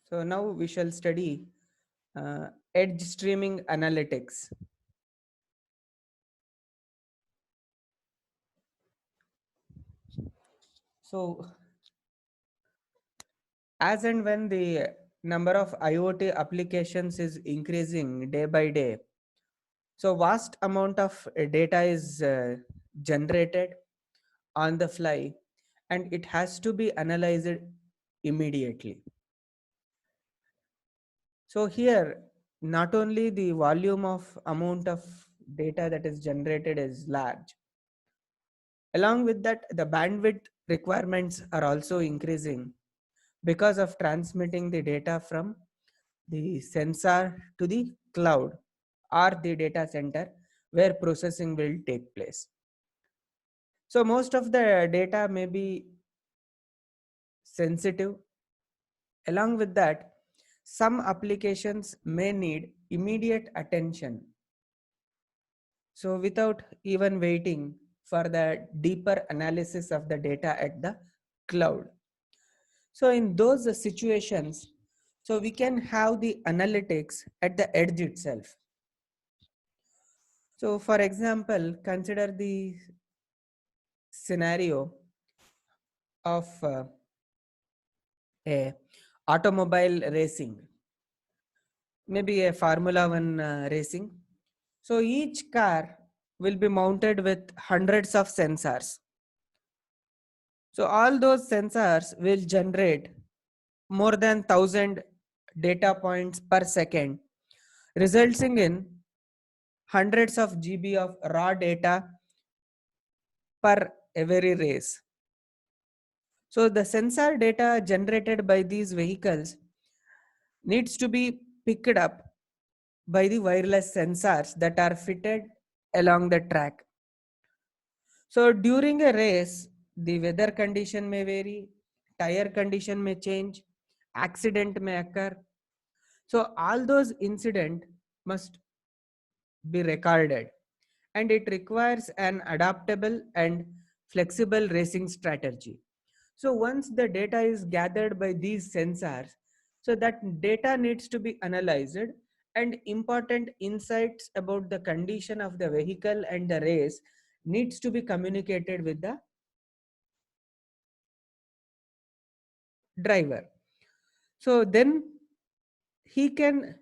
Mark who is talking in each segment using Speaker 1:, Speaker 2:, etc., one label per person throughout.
Speaker 1: So now we shall study edge streaming analytics. So as and when the number of IoT applications is increasing day by day, so vast amount of data is generated on the fly, and it has to be analyzed immediately. So here, not only the volume of amount of data that is generated is large, along with that, the bandwidth requirements are also increasing because of transmitting the data from the sensor to the cloud or the data center where processing will take place. So most of the data may be sensitive. Along with that, some applications may need immediate attention. So without even waiting for the deeper analysis of the data at the cloud. So in those situations, so we can have the analytics at the edge itself. So for example, consider the scenario of a automobile racing, maybe a Formula One racing. So each car will be mounted with hundreds of sensors. So all those sensors will generate more than 1,000 data points per second, resulting in hundreds of GB of raw data per every race. So the sensor data generated by these vehicles needs to be picked up by the wireless sensors that are fitted along the track. So during a race, the weather condition may vary, tire condition may change, accident may occur. So all those incident must be recorded, and it requires an adaptable and flexible racing strategy. So once the data is gathered by these sensors, so that data needs to be analyzed, and important insights about the condition of the vehicle and the race needs to be communicated with the driver. So then he can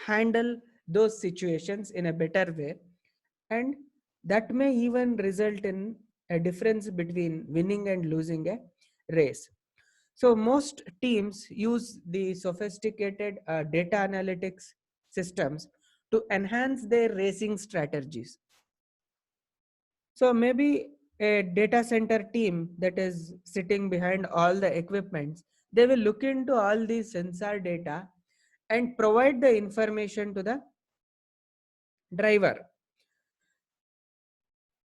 Speaker 1: handle those situations in a better way, and that may even result in a difference between winning and losing a race. So most teams use the sophisticated data analytics systems to enhance their racing strategies. So maybe a data center team that is sitting behind all the equipments, they will look into all these sensor data and provide the information to the driver.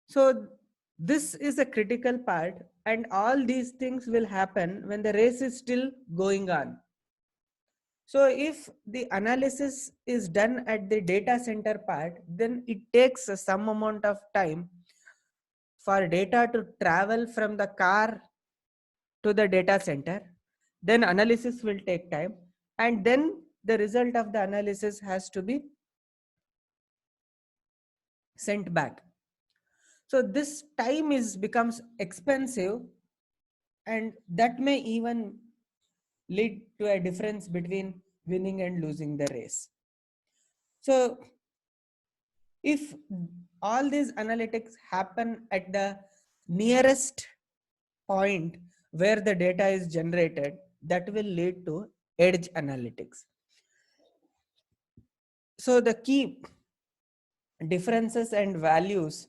Speaker 1: So this is a critical part, and all these things will happen when the race is still going on. So if the analysis is done at the data center part, then it takes some amount of time for data to travel from the car to the data center. Then analysis will take time, and then the result of the analysis has to be sent back. So this time is becomes expensive, and that may even lead to a difference between winning and losing the race. So if all these analytics happen at the nearest point where the data is generated, that will lead to edge analytics. So the key differences and values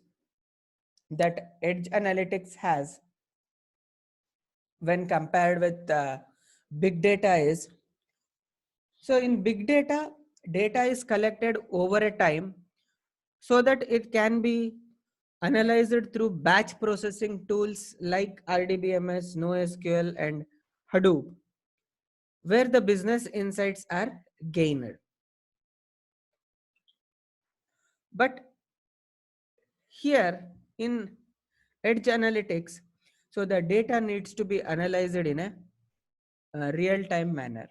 Speaker 1: that edge analytics has when compared with big data is, so in big data, data is collected over a time so that it can be analyzed through batch processing tools like RDBMS, NoSQL, and Hadoop, where the business insights are gained. But here in edge analytics, so the data needs to be analyzed in a real time manner.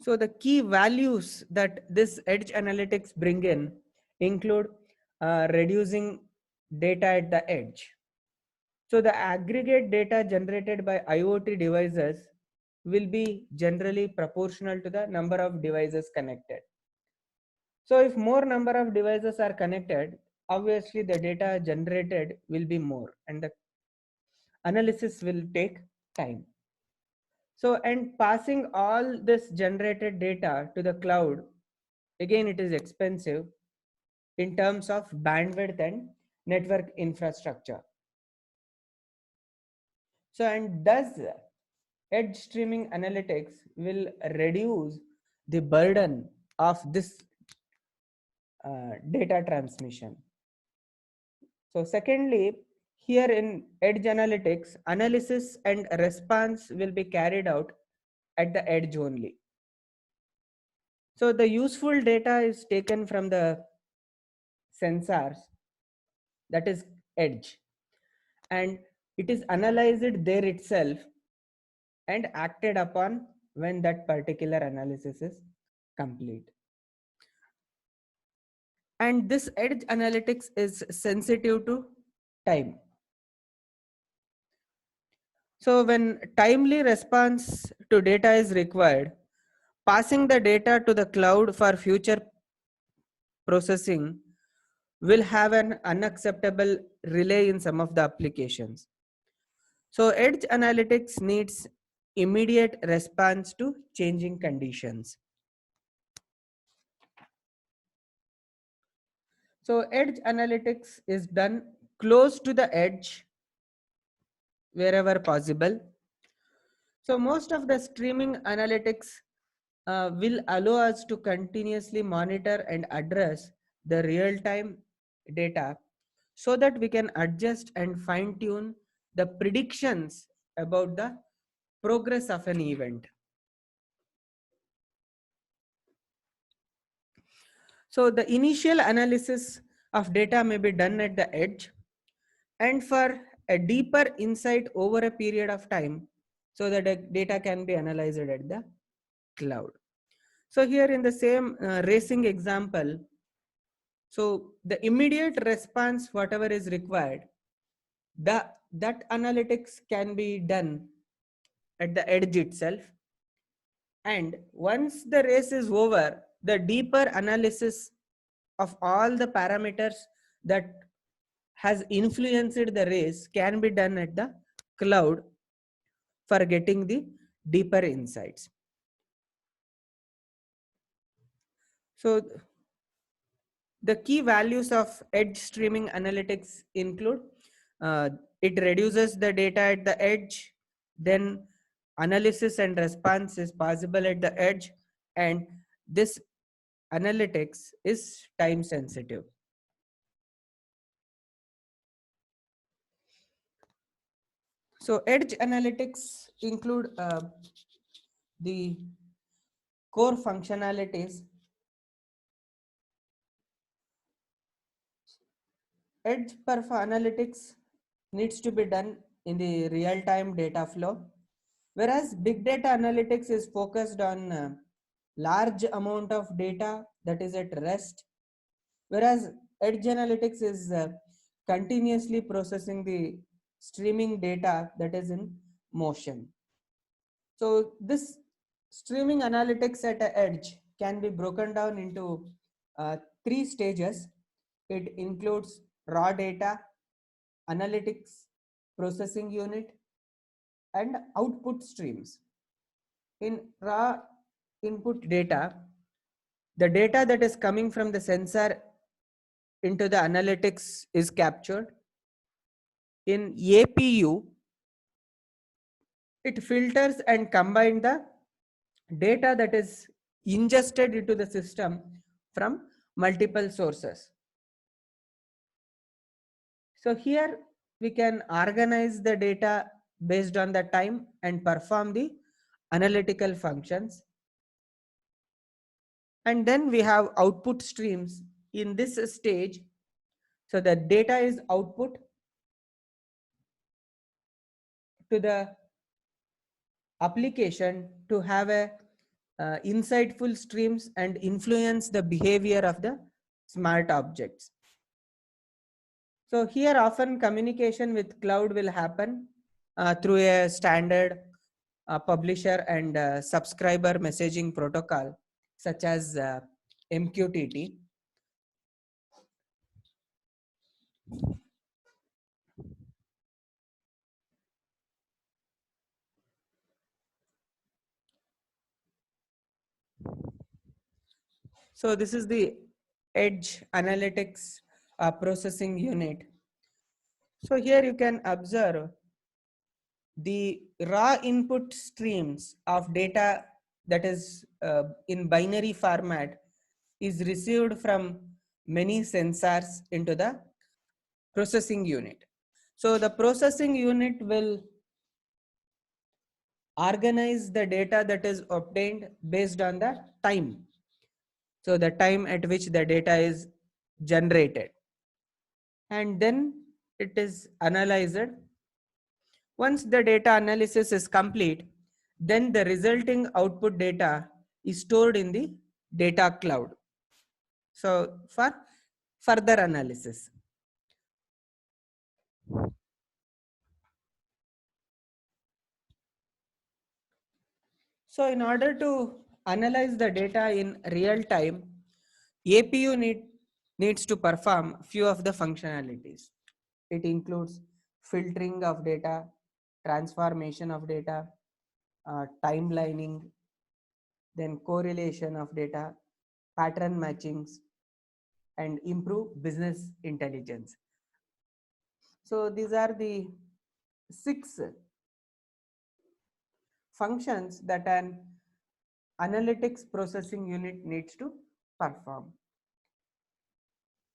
Speaker 1: So the key values that this edge analytics bring in include reducing data at the edge. So the aggregate data generated by IoT devices will be generally proportional to the number of devices connected. So if more number of devices are connected, obviously the data generated will be more and the analysis will take time. So, and passing all this generated data to the cloud, again, it is expensive in terms of bandwidth and network infrastructure. So, and thus edge streaming analytics will reduce the burden of this data transmission. So secondly, here in edge analytics, analysis and response will be carried out at the edge only. So the useful data is taken from the sensors, that is edge, and it is analyzed there itself and acted upon when that particular analysis is complete. And this edge analytics is sensitive to time. So when timely response to data is required, passing the data to the cloud for future processing will have an unacceptable delay in some of the applications. So edge analytics needs immediate response to changing conditions. So edge analytics is done close to the edge wherever possible. So most of the streaming analytics will allow us to continuously monitor and address the real-time data so that we can adjust and fine-tune the predictions about the progress of an event. So the initial analysis of data may be done at the edge, and for a deeper insight over a period of time, so that the data can be analyzed at the cloud. So here in the same racing example, so the immediate response, whatever is required, that analytics can be done at the edge itself. And once the race is over, the deeper analysis of all the parameters that has influenced the race can be done at the cloud for getting the deeper insights. So the key values of edge streaming analytics include it reduces the data at the edge, then analysis and response is possible at the edge, and this analytics is time sensitive. So edge analytics include the core functionalities. Edge perf analytics needs to be done in the real-time data flow, whereas big data analytics is focused on large amount of data that is at rest, whereas edge analytics is continuously processing the streaming data that is in motion. So this streaming analytics at the edge can be broken down into three stages. It includes raw data, analytics, processing unit, and output streams. In raw input data, the data that is coming from the sensor into the analytics is captured. In APU, it filters and combines the data that is ingested into the system from multiple sources. So here we can organize the data based on the time and perform the analytical functions. And then we have output streams in this stage. So the data is output to the application to have a insightful streams and influence the behavior of the smart objects. So here often communication with cloud will happen through a standard publisher and subscriber messaging protocol such as MQTT. So this is the Edge Analytics processing unit. So here you can observe the raw input streams of data that is in binary format is received from many sensors into the processing unit. So the processing unit will organize the data that is obtained based on the time. So the time at which the data is generated, and then it is analyzed. Once the data analysis is complete, then the resulting output data is stored in the data cloud. So for further analysis. So in order to analyze the data in real time, APU needs to perform few of the functionalities. It includes filtering of data, transformation of data, timelining, then correlation of data, pattern matchings, and improve business intelligence. So these are the 6 functions that an analytics processing unit needs to perform.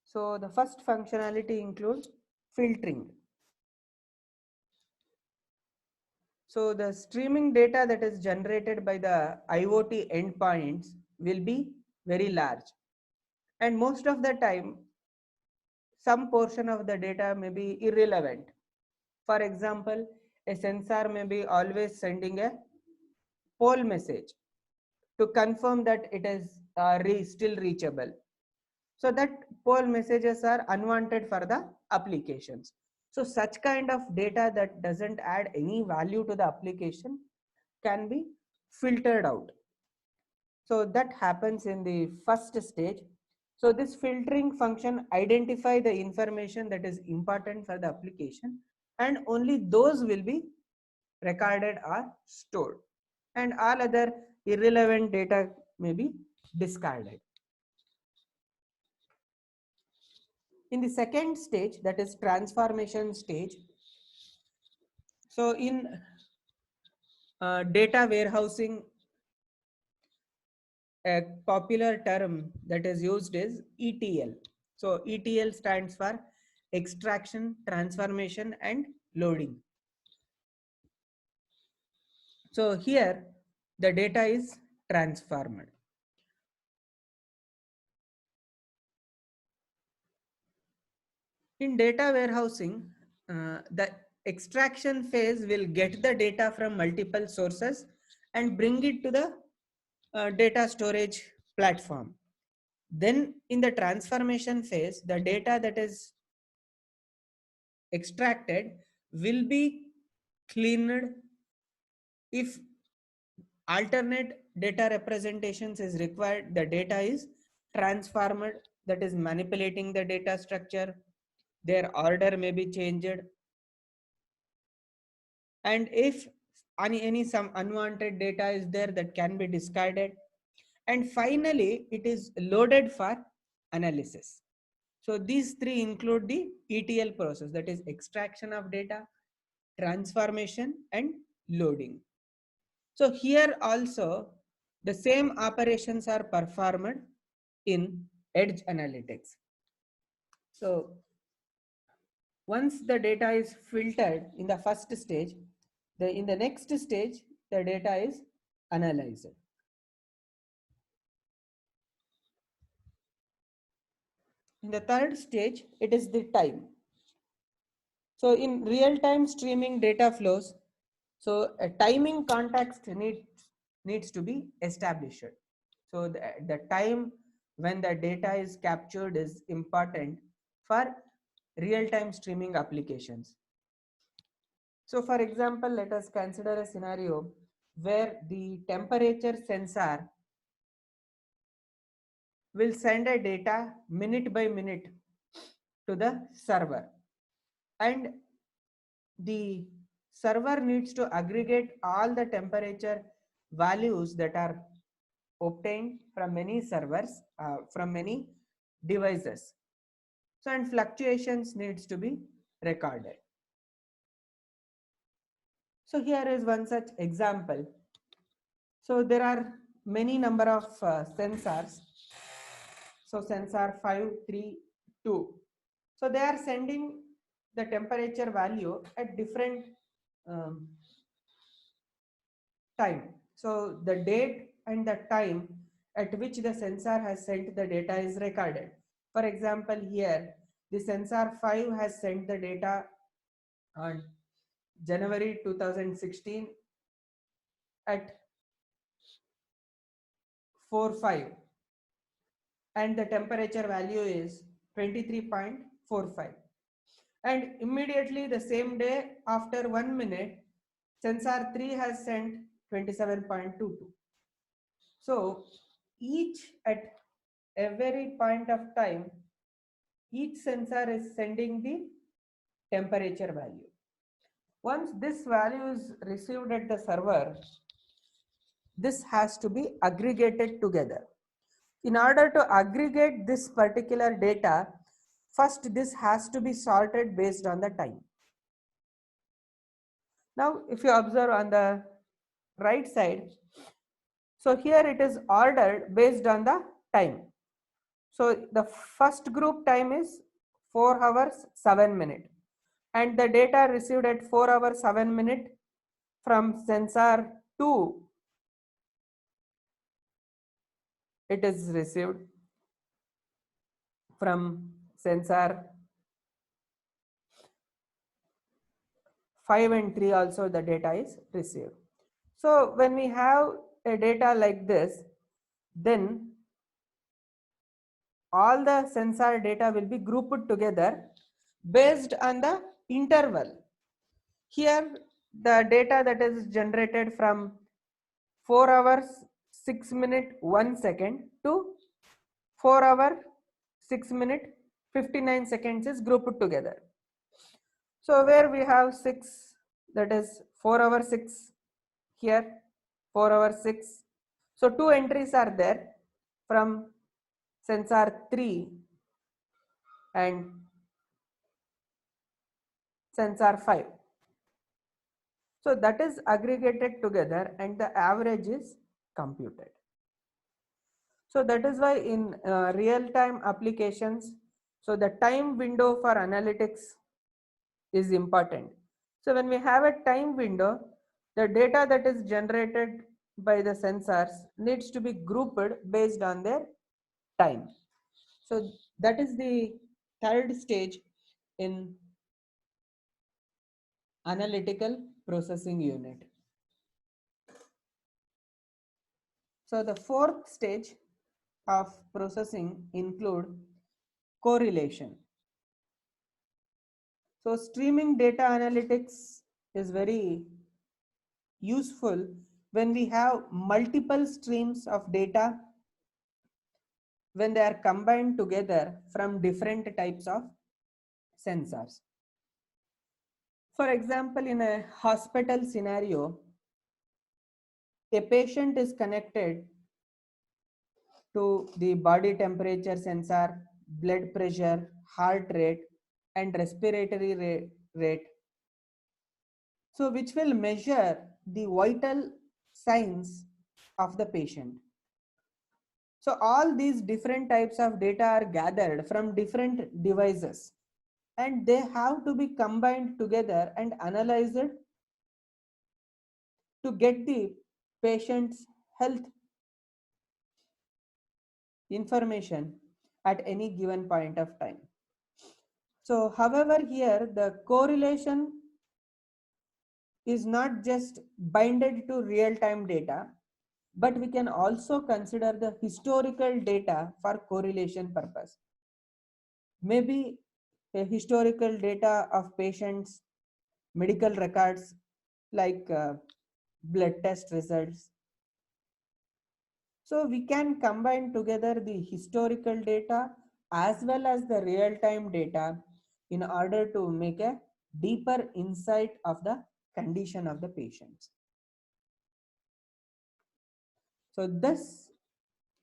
Speaker 1: So the first functionality includes filtering. So the streaming data that is generated by the IoT endpoints will be very large, and most of the time some portion of the data may be irrelevant. For example, a sensor may be always sending a poll message to confirm that it is still reachable. So that poll messages are unwanted for the applications. So such kind of data that doesn't add any value to the application can be filtered out. So that happens in the first stage. So this filtering function identify the information that is important for the application, and only those will be recorded or stored, and all other irrelevant data may be discarded. In the second stage, that is transformation stage. So in data warehousing, a popular term that is used is ETL. So ETL stands for extraction, transformation, and loading. So here the data is transformed. In data warehousing, the extraction phase will get the data from multiple sources and bring it to the data storage platform. Then in the transformation phase, the data that is extracted will be cleaned. If alternate data representations is required, the data is transformed, that is manipulating the data structure. Their order may be changed, and if any some unwanted data is there, that can be discarded, and finally it is loaded for analysis. So these three include the ETL process, that is extraction of data, transformation, and loading. So here also the same operations are performed in edge analytics. So once the data is filtered in the first stage, in the next stage, the data is analyzed. In the third stage, it is the time. So in real-time streaming data flows, so a timing context needs needs to be established. So the time when the data is captured is important for real-time streaming applications. So for example, let us consider a scenario where the temperature sensor will send a data minute by minute to the server, and the server needs to aggregate all the temperature values that are obtained from many servers, from many devices. So and fluctuations needs to be recorded. So here is one such example. So there are many number of sensors. So sensor 5, 3, 2. So they are sending the temperature value at different um, time. So the date and the time at which the sensor has sent the data is recorded. For example, here the sensor 5 has sent the data on January 2016 at 4:05, and the temperature value is 23.45. And immediately the same day, after 1 minute, sensor 3 has sent 27.22. So each at every point of time, each sensor is sending the temperature value. Once this value is received at the server, this has to be aggregated together. In order to aggregate this particular data, first this has to be sorted based on the time. Now, if you observe on the right side, so here it is ordered based on the time. So the first group time is 4 hours 7 minutes, and the data received at 4 hours 7 minutes from sensor 2, it is received from sensor 5 and 3 also the data is received. So when we have a data like this, then all the sensor data will be grouped together based on the interval. Here the data that is generated from 4 hours 6 minute 1 second to 4 hour 6 minute 59 seconds is grouped together. So where we have 6, that is 4 hour 6, here 4 hour 6. So two entries are there from sensor 3 and sensor 5. So that is aggregated together and the average is computed. So that is why in real-time applications, so the time window for analytics is important. So when we have a time window, the data that is generated by the sensors needs to be grouped based on their time. So that is the third stage in analytical processing unit. So the fourth stage of processing include correlation. So streaming data analytics is very useful when we have multiple streams of data when they are combined together from different types of sensors. For example, in a hospital scenario, a patient is connected to the body temperature sensor, blood pressure, heart rate, and respiratory rate. So which will measure the vital signs of the patient. So all these different types of data are gathered from different devices, and they have to be combined together and analyzed to get the patient's health information at any given point of time. So however, here the correlation is not just binded to real-time data, but we can also consider the historical data for correlation purpose. Maybe a historical data of patients' medical records like blood test results. So we can combine together the historical data as well as the real-time data in order to make a deeper insight of the condition of the patients. So this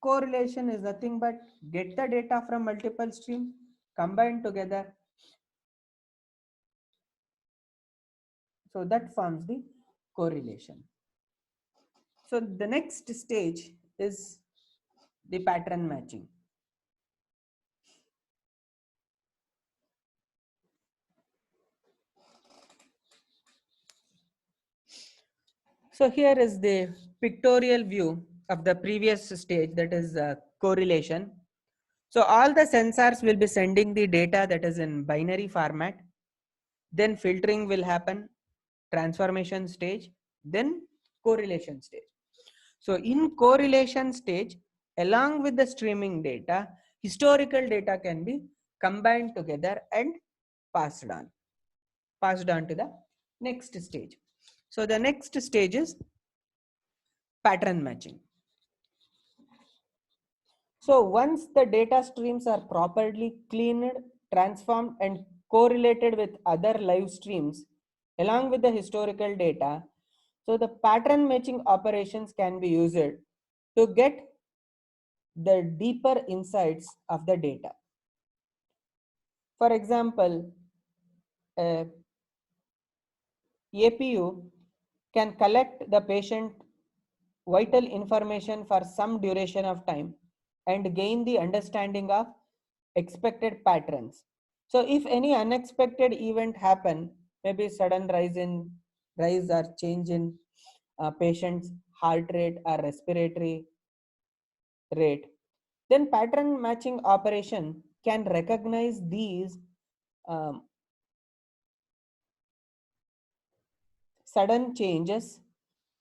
Speaker 1: correlation is nothing but get the data from multiple streams, combine together. So that forms the correlation. So the next stage is the pattern matching. So here is the pictorial view of the previous stage, that is correlation. So all the sensors will be sending the data that is in binary format. Then filtering will happen, transformation stage, then correlation stage. So in correlation stage, along with the streaming data, historical data can be combined together and passed on to the next stage. So the next stage is pattern matching. So once the data streams are properly cleaned, transformed, and correlated with other live streams along with the historical data, so the pattern matching operations can be used to get the deeper insights of the data. For example, APU can collect the patient vital information for some duration of time and gain the understanding of expected patterns. So if any unexpected event happen, maybe sudden rise or change in patient's heart rate or respiratory rate, then pattern matching operation can recognize these um, sudden changes,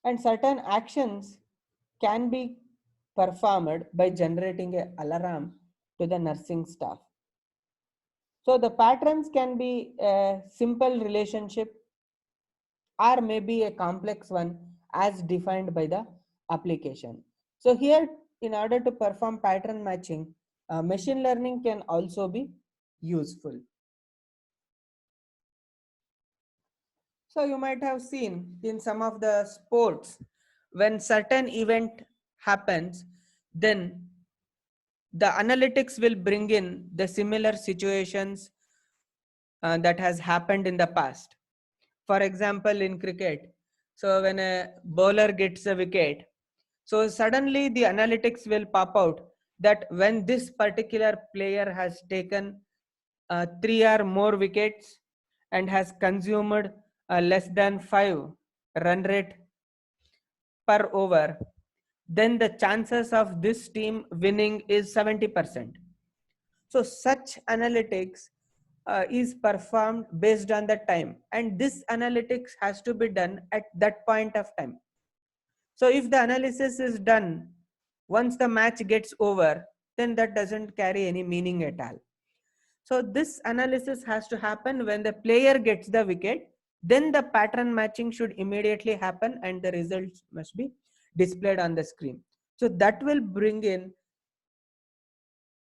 Speaker 1: and certain actions can be performed by generating an alarm to the nursing staff. So the patterns can be a simple relationship or maybe a complex one as defined by the application. So here, in order to perform pattern matching, machine learning can also be useful. So you might have seen in some of the sports, when certain event happens, then the analytics will bring in the similar situations that has happened in the past. For example, in cricket, so when a bowler gets a wicket, so suddenly the analytics will pop out that when this particular player has taken 3 or more wickets and has consumed less than 5 run rate per over, then the chances of this team winning is 70%. So such analytics is performed based on the time, and this analytics has to be done at that point of time. So if the analysis is done once the match gets over, then that doesn't carry any meaning at all. So this analysis has to happen when the player gets the wicket, then the pattern matching should immediately happen and the results must be displayed on the screen. So that will bring in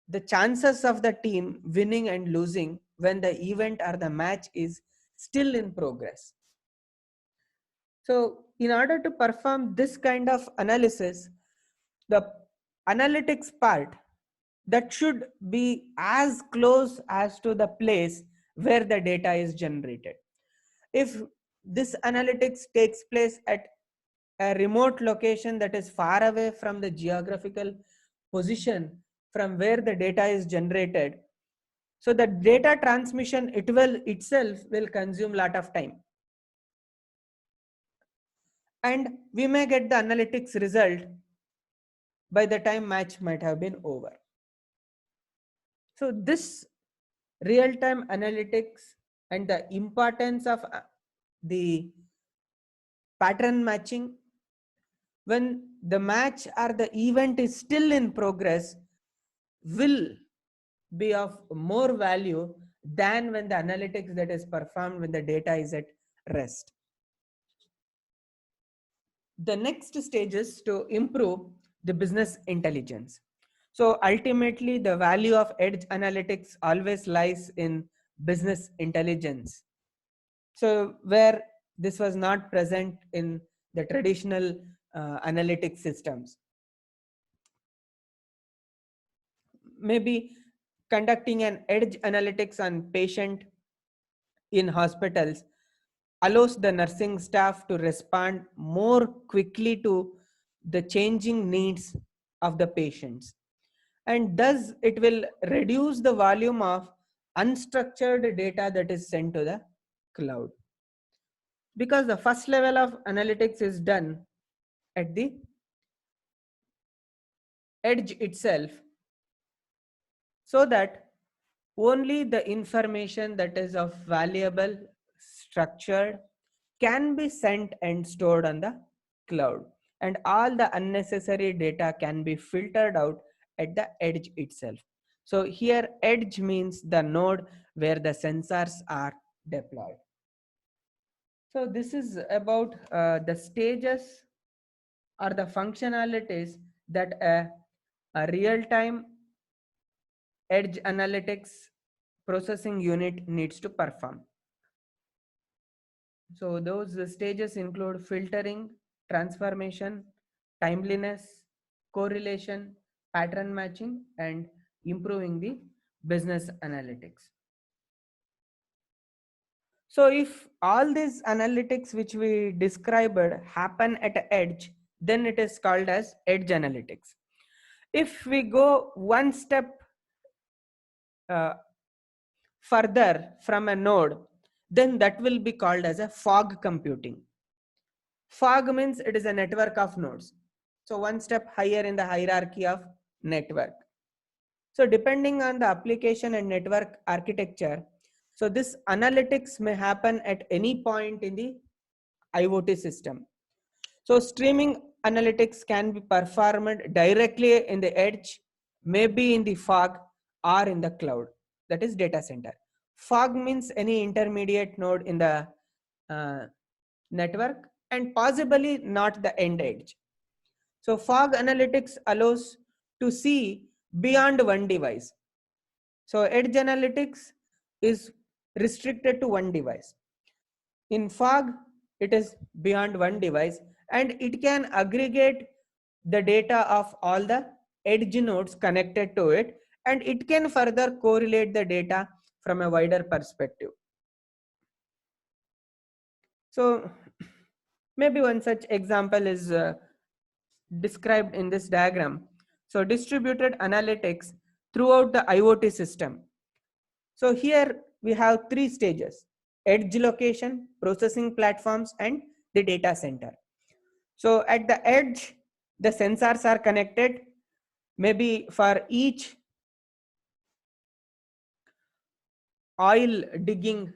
Speaker 1: the chances of the team winning and losing when the event or the match is still in progress. So in order to perform this kind of analysis, the analytics part that should be as close as to the place where the data is generated. If this analytics takes place at a remote location that is far away from the geographical position from where the data is generated, so the data transmission itself will consume a lot of time, and we may get the analytics result by the time match might have been over. So this real-time analytics and the importance of the pattern matching when the match or the event is still in progress will be of more value than when the analytics that is performed when the data is at rest. The next stage is to improve the business intelligence. So ultimately, the value of edge analytics always lies in business intelligence. So where this was not present in the traditional analytics systems. Maybe conducting an edge analytics on patient in hospitals allows the nursing staff to respond more quickly to the changing needs of the patients, and thus it will reduce the volume of unstructured data that is sent to the cloud, because the first level of analytics is done at the edge itself, so that only the information that is of valuable, structured, can be sent and stored on the cloud, and all the unnecessary data can be filtered out at the edge itself. So here edge means the node where the sensors are deployed. So this is about the stages or the functionalities that a real-time edge analytics processing unit needs to perform. So those stages include filtering, transformation, timeliness, correlation, pattern matching, and improving the business analytics. So if all these analytics which we described happen at edge, then it is called as edge analytics. If we go one step uh, further from a node, then that will be called as a fog computing. Fog means it is a network of nodes. So one step higher in the hierarchy of network. So depending on the application and network architecture, so this analytics may happen at any point in the IoT system. So streaming analytics can be performed directly in the edge, maybe in the fog or in the cloud, that is data center. Fog means any intermediate node in the network and possibly not the end edge. So fog analytics allows to see beyond one device. So edge analytics is restricted to one device. In fog, it is beyond one device, and it can aggregate the data of all the edge nodes connected to it, and it can further correlate the data from a wider perspective. So maybe one such example is described in this diagram. So distributed analytics throughout the IoT system. So here we have three stages: edge location, processing platforms, and the data center. So at the edge, the sensors are connected. Maybe for each oil digging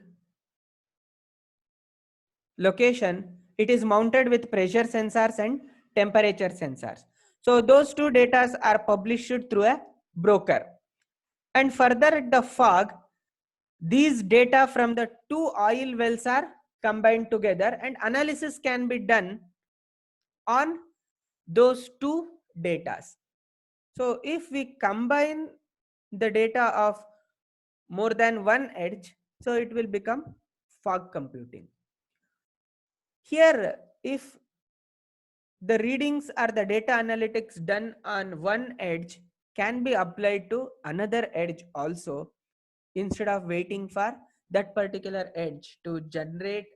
Speaker 1: location, it is mounted with pressure sensors and temperature sensors. So those two data are published through a broker. And further at the fog, these data from the two oil wells are combined together and analysis can be done on those two datas. So if we combine the data of more than one edge, so it will become fog computing. Here, if the readings or the data analytics done on one edge can be applied to another edge also, instead of waiting for that particular edge to generate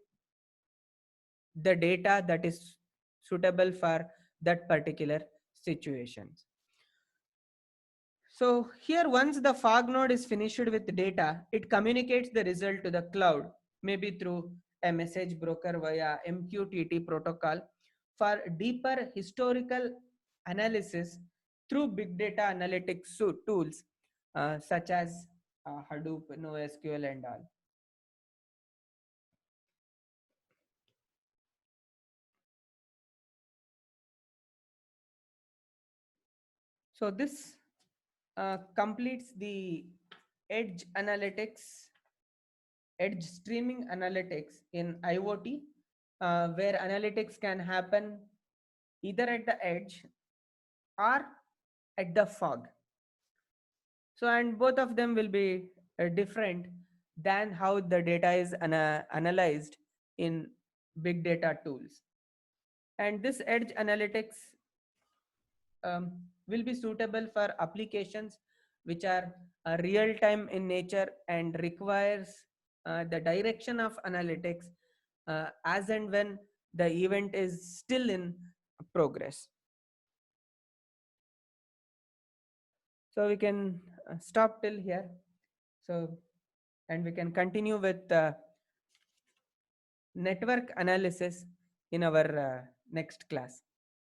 Speaker 1: the data that is suitable for that particular situations. So here, once the fog node is finished with data, it communicates the result to the cloud, maybe through a message broker via MQTT protocol for deeper historical analysis through big data analytics tools such as Hadoop, NoSQL and all. So this completes the edge analytics, edge streaming analytics in IoT, where analytics can happen either at the edge or at the fog. So, and both of them will be different than how the data is analyzed in big data tools. And this edge analytics will be suitable for applications which are real time in nature and requires the direction of analytics as and when the event is still in progress. So we can stop till here. So, and we can continue with network analysis in our next class.